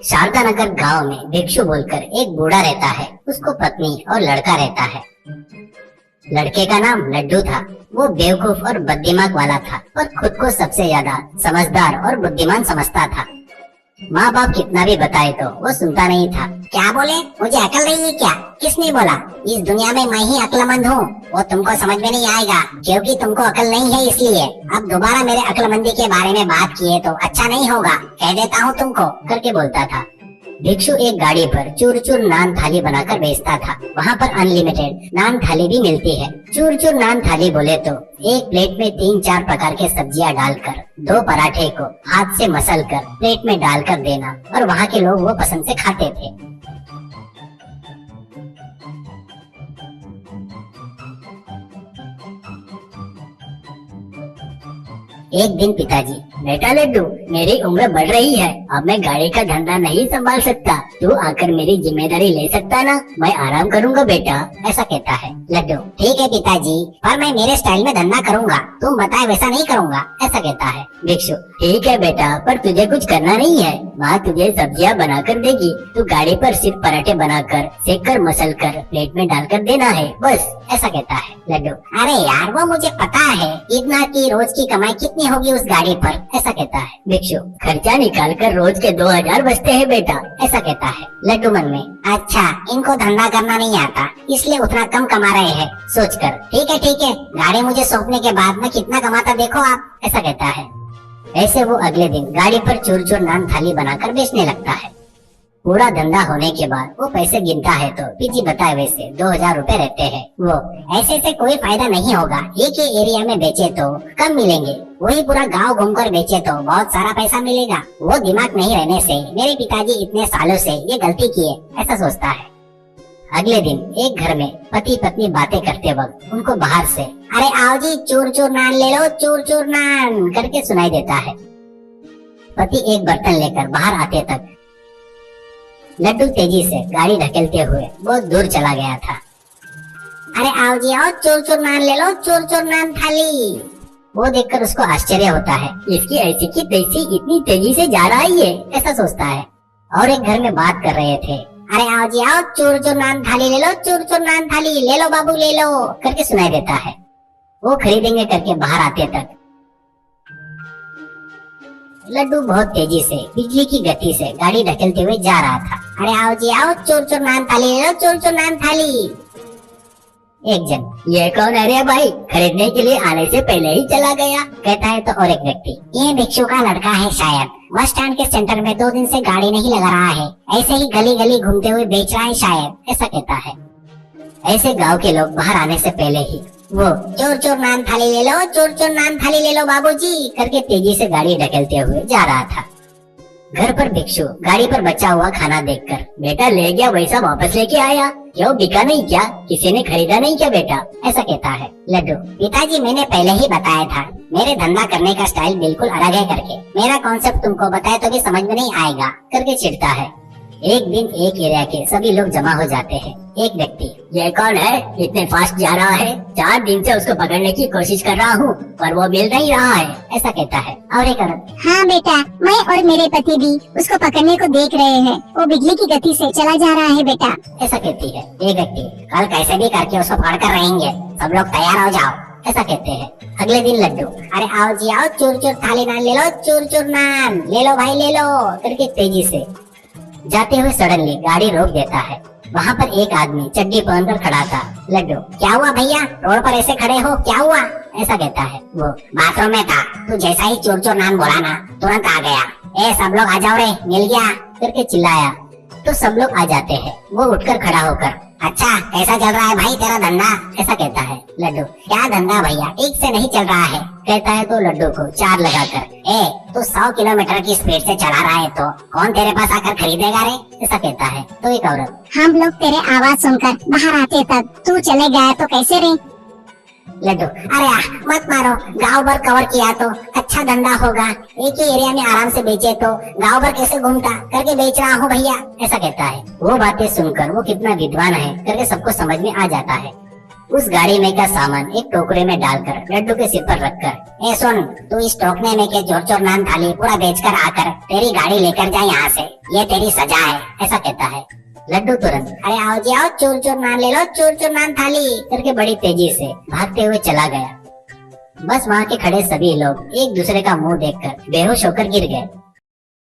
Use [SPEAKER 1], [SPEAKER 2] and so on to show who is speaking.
[SPEAKER 1] शारदा नगर गाँव में भिक्षु बोलकर एक बूढ़ा रहता है। उसको पत्नी और लड़का रहता है। लड़के का नाम लड्डू था। वो बेवकूफ और बददिमाग वाला था और खुद को सबसे ज्यादा समझदार और बुद्धिमान समझता था। माँ बाप कितना भी बताए तो वो सुनता नहीं था।
[SPEAKER 2] क्या बोले? मुझे अकल नहीं है क्या? किसने बोला? इस दुनिया में मैं ही अक्लमंद हूँ। वो तुमको समझ में नहीं आएगा क्योंकि तुमको अकल नहीं है, इसलिए अब दोबारा मेरे अक्लमंदी के बारे में बात किए तो अच्छा नहीं होगा, कह देता हूँ तुमको,
[SPEAKER 1] करके बोलता था। भिक्षु एक गाड़ी पर चूर चूर नान थाली बनाकर बेचता था। वहाँ पर अनलिमिटेड नान थाली भी मिलती है। चूर चूर नान थाली बोले तो एक प्लेट में 3-4 प्रकार के सब्जियां डालकर 2 पराठे को हाथ से मसल कर प्लेट में डालकर देना, और वहाँ के लोग वो पसंद से खाते थे। एक दिन पिताजी, बेटा लड्डू, मेरी उम्र बढ़ रही है, अब मैं गाड़ी का धंधा नहीं संभाल सकता, तू आकर मेरी जिम्मेदारी ले सकता ना? मैं आराम करूंगा बेटा, ऐसा कहता है।
[SPEAKER 2] लड्डू, ठीक है पिताजी, पर मैं मेरे स्टाइल में धंधा करूंगा, तुम बताए वैसा नहीं करूंगा, ऐसा कहता है।
[SPEAKER 1] भिक्षु, ठीक है बेटा, पर तुझे कुछ करना नहीं है, माँ तुझे सब्जियाँ बनाकर देगी, तू गाड़ी पर सिर्फ पराठे बनाकर सेक कर मसल कर प्लेट में डालकर देना है, बस, ऐसा कहता है।
[SPEAKER 2] लड्डू, अरे यार वो मुझे पता है, इतना की रोज की कमाई कितनी होगी उस गाड़ी पर, ऐसा कहता है।
[SPEAKER 1] भिक्षु, खर्चा निकाल कर रोज के 2000 बचते हैं बेटा, ऐसा कहता है।
[SPEAKER 2] लड्डू मन में, अच्छा इनको धंधा करना नहीं आता इसलिए उतना कम कमा रहे हैं, सोचकर ठीक है, गाड़ी मुझे सौंपने के बाद मैं कितना कमाता देखो आप, ऐसा कहता है।
[SPEAKER 1] ऐसे वो अगले दिन गाड़ी पर चूर चूर नान थाली बनाकर बेचने लगता है। पूरा धंधा होने के बाद वो पैसे गिनता है तो पीछे बताए वैसे 2000 रुपए रहते हैं। वो,
[SPEAKER 2] ऐसे से कोई फायदा नहीं होगा, एक ही एरिया में बेचे तो कम मिलेंगे, वही पूरा गांव घूमकर बेचे तो बहुत सारा पैसा मिलेगा। वो दिमाग नहीं रहने से मेरे पिताजी इतने सालों से ये गलती किए, ऐसा सोचता है।
[SPEAKER 1] अगले दिन एक घर में पति पत्नी बातें करते वक्त उनको बाहर से,
[SPEAKER 2] अरे आओ जी, चूर चूर नान ले लो, चूर चूर नान,
[SPEAKER 1] करके सुनाई देता है। पति एक बर्तन लेकर बाहर आते तक लड्डू तेजी से गाड़ी ढकेलते हुए बहुत दूर चला गया था।
[SPEAKER 2] अरे आओ जी आओ, चूर चूर नान ले लो, चूर चूर नान थाली।
[SPEAKER 1] वो देखकर उसको आश्चर्य होता है, इसकी ऐसी की तैसी इतनी तेजी से जा रहा है ये, ऐसा सोचता है। और एक घर में बात कर रहे थे,
[SPEAKER 2] अरे आओ जी आओ, चूर चूर नान थाली ले लो, चूर चूर नान थाली ले लो बाबू ले लो,
[SPEAKER 1] करके सुनाई देता है। वो खरीदेंगे करके बाहर आते तक लड्डू बहुत तेजी से बिजली की गति से गाड़ी ढकेलते हुए जा रहा था।
[SPEAKER 2] अरे आओ जी आओ, चूर चूर नान थाली ले लो, चूर चूर नान थाली।
[SPEAKER 1] एक जन, ये कौन है रे भाई, खरीदने के लिए आने से पहले ही चला गया, कहता है। तो और एक व्यक्ति,
[SPEAKER 2] ये भिक्षु का लड़का है शायद, बस स्टैंड के सेंटर में 2 दिन से गाड़ी नहीं लगा रहा है, ऐसे ही गली गली घूमते हुए बेच रहा है शायद,
[SPEAKER 1] ऐसा कहता है। ऐसे गांव के लोग बाहर आने से पहले ही वो,
[SPEAKER 2] चोर चोर नान थाली ले लो, चोर चोर नान थाली ले लो बाबूजी,
[SPEAKER 1] करके तेजी से गाड़ी ढकेलते हुए जा रहा था। घर पर भिक्षु गाड़ी पर बचा हुआ खाना देखकर, बेटा ले गया वैसा वापस लेके आया, क्यों बिका नहीं क्या, किसी ने खरीदा नहीं क्या बेटा, ऐसा कहता है।
[SPEAKER 2] लड्डू, पिताजी मैंने पहले ही बताया था मेरे धंधा करने का स्टाइल बिल्कुल अलग है करके, मेरा कॉन्सेप्ट तुमको बताए तो भी समझ में नहीं आएगा,
[SPEAKER 1] करके चिढ़ता है। एक दिन एक एरिया के सभी लोग जमा हो जाते हैं। एक व्यक्ति, ये कौन है, इतने फास्ट जा रहा है, 4 दिन से उसको पकड़ने की कोशिश कर रहा हूँ पर वो मिल नहीं रहा है, ऐसा कहता है।
[SPEAKER 2] और एक औरत,
[SPEAKER 3] हाँ बेटा, मैं और मेरे पति भी उसको पकड़ने को देख रहे हैं, वो बिजली की गति से चला जा रहा है बेटा,
[SPEAKER 1] ऐसा कहती है।
[SPEAKER 2] एक व्यक्ति, कल कैसे भी करके उसको पकड़ कर रहेंगे, सब लोग तैयार हो जाओ,
[SPEAKER 1] ऐसा कहते हैं। अगले दिन लड्डू,
[SPEAKER 2] अरे आओ जी आओ, चूर चूर थाली नान ले लो, चूर चूर नान ले लो भाई ले लो,
[SPEAKER 1] करके तेजी से जाते हुए सडनली गाड़ी रोक देता है। वहाँ पर एक आदमी चड्डी पहनकर खड़ा था।
[SPEAKER 2] लड्डू, क्या हुआ भैया, रोड पर ऐसे खड़े हो, क्या हुआ,
[SPEAKER 1] ऐसा कहता है।
[SPEAKER 2] वो, बाथरूम में था, तू जैसा ही चोर चोर नान बोला ना तुरंत आ गया, ए सब लोग आ जाओ रे, मिल गया,
[SPEAKER 1] करके चिल्लाया तो सब लोग आ जाते हैं। वो उठकर खड़ा होकर,
[SPEAKER 2] अच्छा कैसा चल रहा है भाई तेरा धंधा,
[SPEAKER 1] ऐसा कहता है।
[SPEAKER 2] लड्डू, क्या धंधा भैया, ठीक से नहीं चल रहा है,
[SPEAKER 1] कहता है। तो लड्डू को 4 लगाकर,
[SPEAKER 2] तू 100 किलोमीटर की स्पीड से चला रहा है तो कौन तेरे पास आकर खरीदेगा रे,
[SPEAKER 1] ऐसा कहता है। तो एक औरत,
[SPEAKER 3] हम लोग तेरे आवाज सुनकर बाहर आते तक तू चले गया तो कैसे रे।
[SPEAKER 2] लड्डू, अरे मत मारो, गांव भर कवर किया तो अच्छा धंधा होगा, एक ही एरिया में आराम से बेचे तो गांव भर कैसे घूमता, करके बेच रहा हूँ भैया,
[SPEAKER 1] ऐसा कहता है। वो बातें सुनकर वो कितना विद्वान है करके सबको समझ में आ जाता है। उस गाड़ी में का सामान एक टोकरे में डालकर लड्डू के सिर पर रखकर,
[SPEAKER 2] ए सुन, तू इस टोकने में के चोर चोर नान थाली पूरा बेचकर आकर तेरी गाड़ी लेकर जा यहाँ से, ये तेरी सजा है, ऐसा कहता है।
[SPEAKER 1] लड्डू तुरंत
[SPEAKER 2] अरे आओ जी आओ, चूर चूर नान ले लो, चूर चूर नान थाली।
[SPEAKER 1] करके बड़ी तेजी से भागते हुए चला गया। बस वहाँ के खड़े सभी लोग एक दूसरे का मुंह देखकर बेहोश होकर गिर गए।